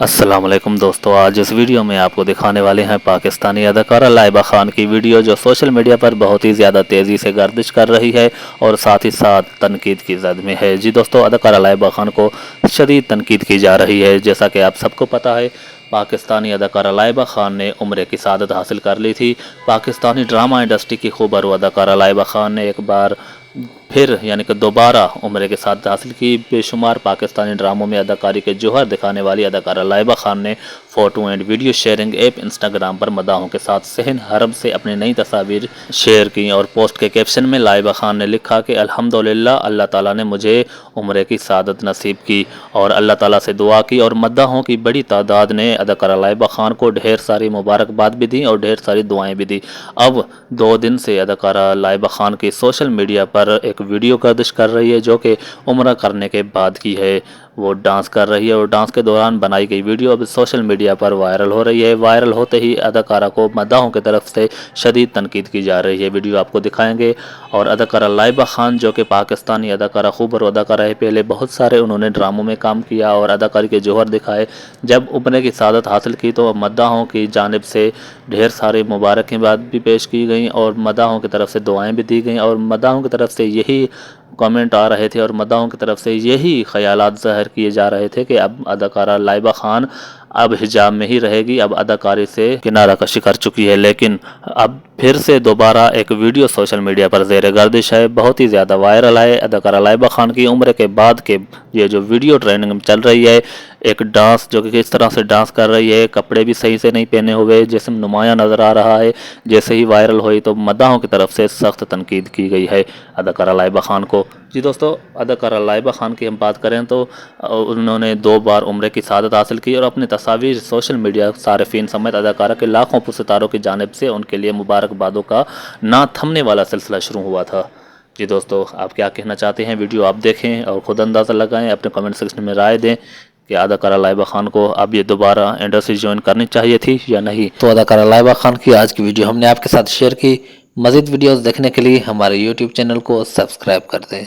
السلام علیکم دوستو، آج اس ویڈیو میں آپ کو دکھانے والے ہیں پاکستانی اداکارہ لائبہ خان کی ویڈیو جو سوشل میڈیا پر بہت ہی زیادہ تیزی سے گردش کر رہی ہے اور ساتھ ہی ساتھ تنقید کی زد میں ہے۔ جی دوستو، اداکارہ لائبہ خان کو شدید تنقید کی جا رہی ہے۔ جیسا کہ آپ سب کو پتہ ہے، پاکستانی اداکارہ لائبہ خان نے عمرے کی سعادت حاصل کر لی تھی۔ پاکستانی ڈرامہ انڈسٹری کی خوبرو اداکارہ لائبہ خان نے ایک بار پھر یعنی کہ دوبارہ عمرے کے ساتھ حاصل کی۔ بے شمار پاکستانی ڈراموں میں اداکاری کے جوہر دکھانے والی اداکارہ لائبہ خان نے photo and video sharing app Instagram پر مداحوں کے ساتھ صحن حرم سے اپنی نئی تصاویر شیئر کی اور پوسٹ کے کیپشن میں لائبہ خان نے لکھا کہ الحمدللہ، اللہ تعالیٰ نے مجھے عمرے کی سعادت نصیب کی، اور اللہ تعالیٰ سے دعا کی اور مداحوں کی بڑی تعداد نے اداکارہ لائبہ خان کو ڈھیر ساری مبارکباد بھی دی اور ڈھیر ساری دعائیں بھی دی۔ اب 2 دن سے اداکارہ لائبہ خان کی سوشل میڈیا پر ایک ویڈیو گردش کر رہی ہے جو کہ عمرہ کرنے کے بعد کی ہے۔ وہ ڈانس کر رہی ہے اور ڈانس کے دوران بنائی گئی ویڈیو اب سوشل میڈیا پر وائرل ہو رہی ہے۔ وائرل ہوتے ہی اداکارہ کو مداحوں کی طرف سے شدید تنقید کی جا رہی ہے۔ ویڈیو آپ کو دکھائیں گے۔ اور اداکارہ لائبہ خان جو کہ پاکستانی اداکارہ خوبرو اداکارہ ہے، پہلے بہت سارے انہوں نے ڈراموں میں کام کیا اور اداکاری کے جوہر دکھائے۔ جب عمرے کی سعادت حاصل کی تو مداحوں کی جانب سے ڈھیر سارے مبارکباد بھی پیش کی گئیں اور مداحوں کی طرف سے دعائیں بھی دی گئیں، اور مداحوں کی طرف سے یہی کامنٹ آ رہے تھے اور مداحوں کی طرف سے یہی خیالات ظاہر کیے جا رہے تھے کہ اب اداکارہ لائبہ خان اب حجاب میں ہی رہے گی، اب اداکاری سے کنارہ کشی کر چکی ہے۔ لیکن اب پھر سے دوبارہ ایک ویڈیو سوشل میڈیا پر زیر گردش ہے، بہت ہی زیادہ وائرل ہے۔ اداکارہ لائبہ خان کی عمرے کے بعد کے یہ جو ویڈیو ٹریننگ میں چل رہی ہے، ایک ڈانس جو کہ کس طرح سے ڈانس کر رہی ہے، کپڑے بھی صحیح سے نہیں پہنے ہوئے، جسم نمایاں نظر آ رہا ہے۔ جیسے ہی وائرل ہوئی تو مداحوں کی طرف سے سخت تنقید کی گئی ہے اداکارہ لائبہ خان کو۔ جی دوستو، اداکارہ لائبہ خان کی ہم بات کریں تو انہوں نے 2 بار عمرے کی سعادت حاصل کی اور اپنی تصاویر سوشل میڈیا صارفین سمیت اداکارہ کے لاکھوں ستاروں کی جانب سے ان کے لیے مبارکبادوں کا نہ تھمنے والا سلسلہ شروع ہوا تھا۔ جی دوستو، آپ کیا کہنا چاہتے ہیں؟ ویڈیو آپ دیکھیں اور خود اندازہ لگائیں، اپنے کمنٹ سیکشن میں رائے دیں کہ اداکارہ لائبہ خان کو اب یہ دوبارہ انڈسٹری جوائن کرنی چاہیے تھی یا نہیں۔ تو اداکارہ لائبہ خان کی آج کی ویڈیو ہم نے آپ کے ساتھ شیئر کی۔ مزید ویڈیوز دیکھنے کے لیے ہمارے YouTube چینل کو سبسکرائب کر دیں۔